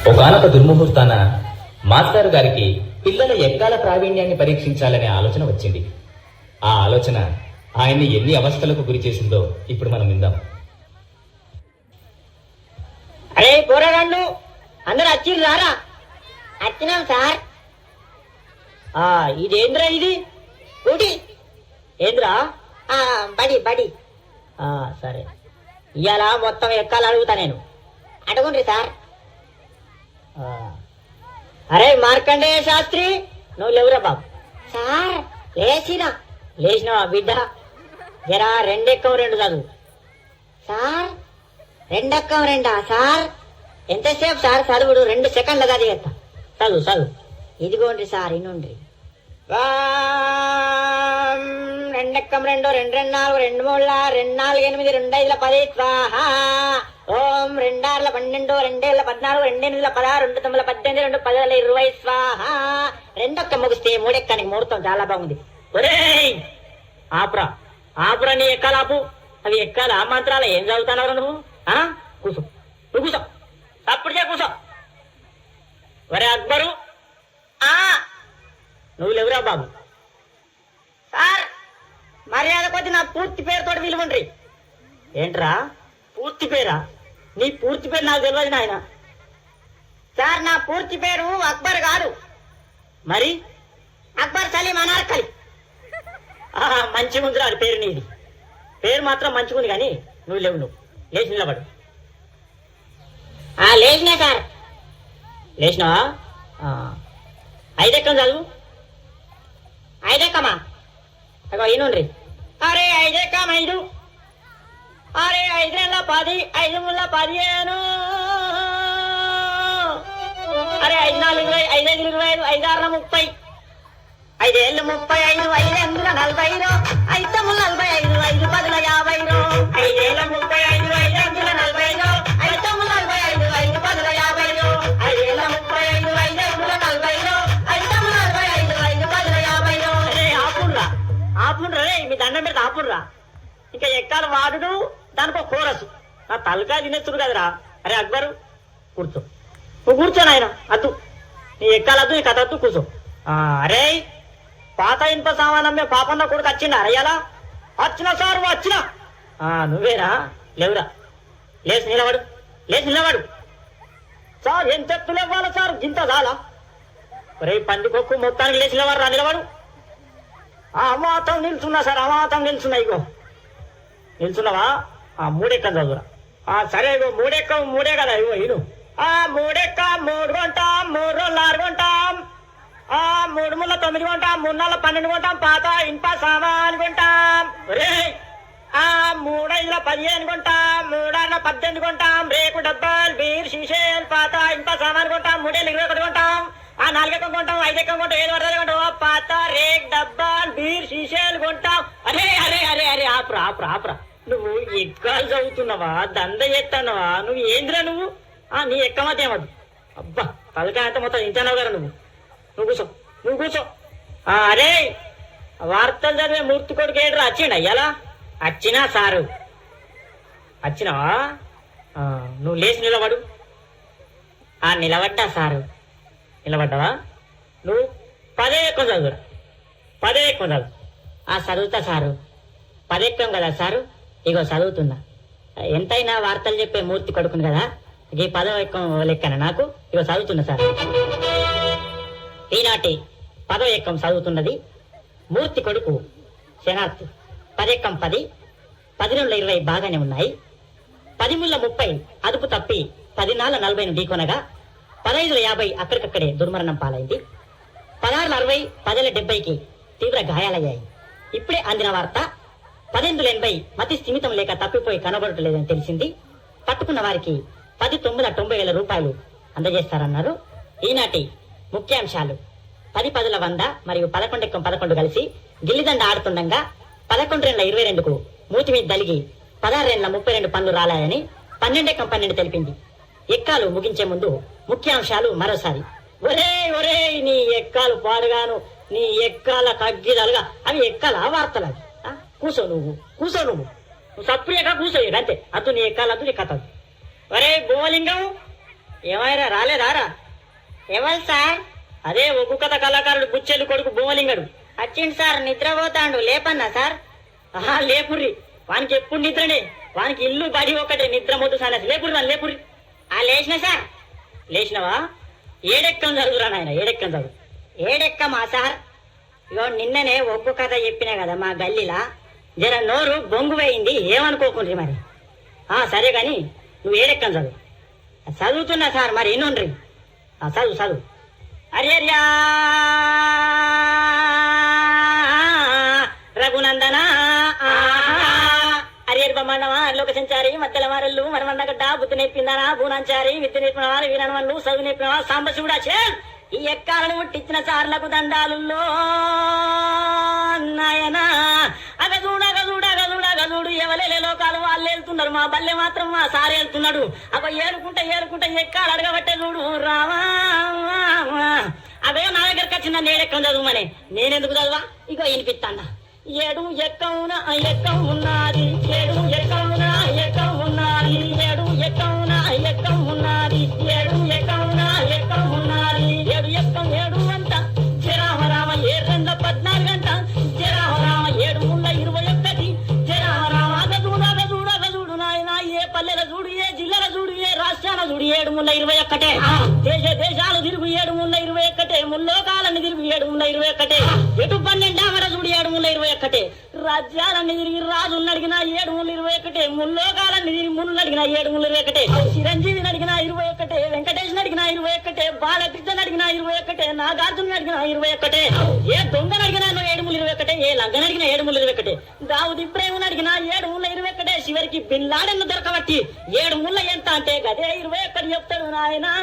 ఒకానొక దుర్ముహూర్తాన మాస్టర్ గారికి పిల్లల ఎక్కాల ప్రావీణ్యాన్ని పరీక్షించాలనే ఆలోచన వచ్చింది. ఆ ఆలోచన ఆయన్ని ఎన్ని అవస్థలకు గురి చేసిందో ఇప్పుడు మనం విందాం. అరే పోరాగాళ్ళు అందరు వచ్చిర్రు రారా? వచ్చినాం సార్. ఇదేంద్రా ఇది ఊటి ఏంద్రా? బడి బడి సరే, ఇవాళ మొత్తం ఎక్కాలి అడుగుతా నేను. అడుగుండ్రి సార్. అరే మార్కండేయ శాస్త్రి, నువ్వు లేవురా బాబు. సార్ లేచినావా బిడ్డ? జరా రెండెక్కం రెండు చదువు. సార్ రెండెక్కం రెండా సార్? ఎంతసేపు సార్ చదువుడు? 2 సెకండ్ల దాది చేస్తా. చదువు. ఇదిగోండి సార్, ఇనుండ్రి. రెండెక్కం రెండు, 2 2 4, 2 3 2 4 8 2 5 10 స్వాహ. ఓం 2 6 12 2 7 14 2 8 16 2 9 18 2 10 20 స్వాహ. రెండొక్క ముగిస్తే మూడెక్కానికి ముహూర్తం చాలా బాగుంది. ఒరేయ్ ఆపురా నీ ఎక్కాల ఆపు. అవి ఎక్కాల ఆ మంత్రాలు ఏం చదువుతున్నావు నువ్వు? కూసో అప్పుడు కూసో. ఒరే అక్బరు, నువ్వు లేవురా బాబు. సార్ మర్యాద కొద్ది నా పూర్తి పేరుతో విలువండ్రి. ఏంట్రా పూర్తి పేరా? నీ పూర్తి పేరు నాకు తెలియదు నాయన. సార్ నా పూర్తి పేరు అక్బర్ కాదు. మరి అక్బర్ సలీం అనార్కలి. మంచిగా ఉందిరా పేరు నీది. పేరు మాత్రం మంచిగా ఉంది కానీ నువ్వు లేచి నిలబడు. లేచినా సార్. లేచినావా? 5 ఎక్కం చదువు. 5 ఎక్కమా? అగో ఈనుండ్రి. అరే 5 ఎక్కం 5. అరే 5 2 10, 5 3 15. అరే 5 4 20, 5 5 25, 5 6 30, 5 7 35, 5 8 40, 5 9 45, 5 10 50, 5 7 35, 5 8 45, 5 9 45, 5 10 50, 5 7 35, 5 8 45, 5 10 50. అరే ఆపుండ్రా రే, మీ దండం పెడితే ఆపుండ్రా. ఇంకా ఎక్కాలి వాడుడు, దానికో కోరసు. నా తలకాయ తినేస్తుడు కదరా. అరే అక్బరు కూర్చో. నువ్వు కూర్చో నాయన. అద్దు నీ ఎక్కాలద్దు, నీ కథ అద్దు, కూర్చో. అరే పాత ఇనుప సామానమ్మే పాపన్న కొడుకు వచ్చిండా? అయ్యాలా వచ్చిన సార్ వచ్చినా. నువ్వేరా? లేవురా. లేచి నిలబడు. సార్ ఎంత ఎత్తులు ఇవ్వాలి సార్? గింత చాలా. రే పందికొక్కు మొత్తానికి లేచి నిలబడు. అమాతం నిల్చున్నా సార్, అమాతం నిల్చున్నా. ఇగో నిల్చున్నావా? 3 ఎక్కం చదువురా. సరే ఇగో 3 ఎక్కం 3 కదా. ఇగో ఇను. 3 ఎక్కం 3 కొంటాం, 3 రోజులు 4 కొంటాం, 3 ముళ్ళ 9 కొంటాం, 3 నాళ్ళ 12 కొంటాం, పాత ఇనుప సామాన్ కొంటాం. 3 5 15 కొంటాం, 3 6 18 కొంటాం, రేకు డబ్బాలు బీర్ షీషేలు పాత ఇనుప సామాన్ కొంటాం, 3 7 21 కొంటాం, 4 ఎక్కం కొంటాం, 5 ఎక్కం కొంటాం, 7 వరదలు కొంటాం, పాత రేక్ డబ్బాలు బీర్ షీషేలు కొంటాం. అరే ఆపురా. నువ్వు ఎక్కాలు చదువుతున్నావా? దంద చేస్తున్నావా? నువ్వు ఏందిరా నువ్వు? నీ ఎక్కమతేమద్దు. అబ్బా తలకాయ అంతా మొత్తం ఇంటానావు కదా నువ్వు కూర్చో. అరే వార్తలు చదివే మూర్తి కొడుకు ఏడ్రా వచ్చిండ? అయ్యాలా వచ్చినా సారు. వచ్చినావా? నువ్వు లేచి నిలబడు. నిలబడ్డా సారు. నిలబడ్డావా? నువ్వు 10 ఎక్కం చదువురా. 10 ఎక్కం చదువు. చదువుతా సారు. 10 ఎక్కం కదా సారు? ఇగో చదువుతున్నా. ఎంతైనా వార్తలు చెప్పే మూర్తి కొడుకును కదా, ఈ 10వ ఎక్కం లెక్కన నాకు. ఇగో చదువుతున్నా సార్. ఈనాటి 10వ ఎక్కం చదువుతున్నది మూర్తి కొడుకు శనార్థి. 10 ఎక్కం 10, 10 20 బాగానే ఉన్నాయి. 10 ముళ్ళ 30 అదుపు తప్పి 10 నాళ్ళ 40 ఢీకొనగా 15 50 అక్కడికక్కడే దుర్మరణం పాలైంది. 16 60, 10 70కి తీవ్ర గాయాలయ్యాయి. ఇప్పుడే అందిన వార్త 18 80 మతి స్థిమితం లేక తప్పిపోయి కనబడటలేదని తెలిసింది. పట్టుకున్న వారికి 10 9 90,000 రూపాయలు అందజేస్తారన్నారు. ఈనాటి ముఖ్యాంశాలు: 10 10 100 మరియు 11 ఎక్కం 11 కలిసి గిల్లిదండ ఆడుతుండగా 11 2 22కు మూతి మీద దలిగి 16 2 32 పనులు రాలాయని 12 ఎక్కం 12 తెలిపింది. ఎక్కాలు ముగించే ముందు ముఖ్యాంశాలు మరోసారి. ఒరే నీ ఎక్కాలు పాడుగాను, నీ ఎక్కాల కగ్గిదలుగా. అవి ఎక్కాల వార్తలు. అవి కూసో నువ్వు సప్రియగా కూసో. అంతే. అద్దు నీ ఎక్కాలద్దు, నీ కథ. ఒరే భూమలింగం, ఏమైనా రాలేదారా? ఎవరు సార్? అదే ఒగ్గు కథ కళాకారుడు బుచ్చెలు కొడుకు భూమలింగడు వచ్చిండు సార్. నిద్రపోతాండు, లేపన్నా సార్? ఆహా లేపుర్రి, వానికి ఎప్పుడు నిద్రనే, వానికి ఇల్లు బడి ఒకటే, నిద్ర మొద్దు సార్. లేపుర్రి వాని లేపుర్రి. లేచిన సార్. లేచినవా? ఏడెక్కం చదువురా నాయన, ఏడెక్కం చదువు. ఏడెక్కమా సార్? ఇగో నిన్ననే ఒగ్గు కథ చెప్పినా కదా మా గల్లీలా, జర నోరు బొంగు వేయింది, ఏమనుకోకుండ్రి మరి. సరే గాని నువ్వు ఏడెక్కం చదువు. చదువుతున్నా సార్, మరి ఎన్నుండ్రి. చదువు చదువు. అర్యర్యా రఘునందన అరియర్ బొమ్మన్నవా లోక సంచారి మధ్యల మారళ్ళు మరమన్నగడ్డ బుద్ధి నేర్పిందనా భూనాంచారి విద్య నేర్పిన వారు వీరనవన్ను చదువు నేర్పిన వారు సాంబశివుడా చే ఈ ఎక్కాలను ముట్టించిన సార్లకు దండాలు నాయనా. అగజూడు అగజూడు అగజూడు అగజూడు ఎవలేలే లోకాలు వాళ్ళు వెళ్తున్నారు, మా బల్లె మాత్రం మా సార్ వెళ్తున్నాడు. అగ ఏరుకుంటా ఏరుకుంటా ఎక్కాలు అడగబట్టే చూడు రావా. అదే నా దగ్గరకు వచ్చిందా నేడెక్కం చదువుమని, నేనెందుకు చదువా? ఇగో వినిపిస్తాడా. ఏడు ఎక్కవున ఎక్కం ఉన్నది, ఏడు ఎక్కవున ఎక్కం ఉన్నది, ఏడు ఎక్కవున ఎక్కం ఉన్నది, ఏడు ఎక్కవున ఎక్కం ఉన్నది, ఏడు ఎక్కం ఏడు అంట జరామరామ 7-14 గంట జరామరామ 7-21 జరామరామ. అగజూడు అగజూడు అగజూడు నాయన, ఏ పల్లెల చూడు, ఏ జిల్లాల చూడు, ఏ రాష్ట్రాల చూడు 7-21. దేశాలు తిరుగు 7-21, ముల్లోకాలన్నీ తిరుగు 7-21, ఎటు 12 ఆమర చూడు 7-21, రాజ్యాలన్నీ తిరిగి రాజుని అడిగిన 7-21, ముల్లోకాలన్నీ తిరిగి ముళ్ళు అడిగిన 7-21, చిరంజీవిని అడిగిన 21, వెంకటేశ్వని అడిగిన 21, బాలకృష్ణ అడిగిన 21, నాగార్జున అడిగిన 21, ఏ దొంగను అడిగినా 7-21, ఏ లంగను అడిగిన 7-21, దావుద్ ఇబ్రాహిం అడిగిన 7-21, చివరికి బిన్ లాడెన్ దొరకబట్టి 7 ముళ్ళ ఎంత అంటే గదే 21 చెప్తాడు నాయనా.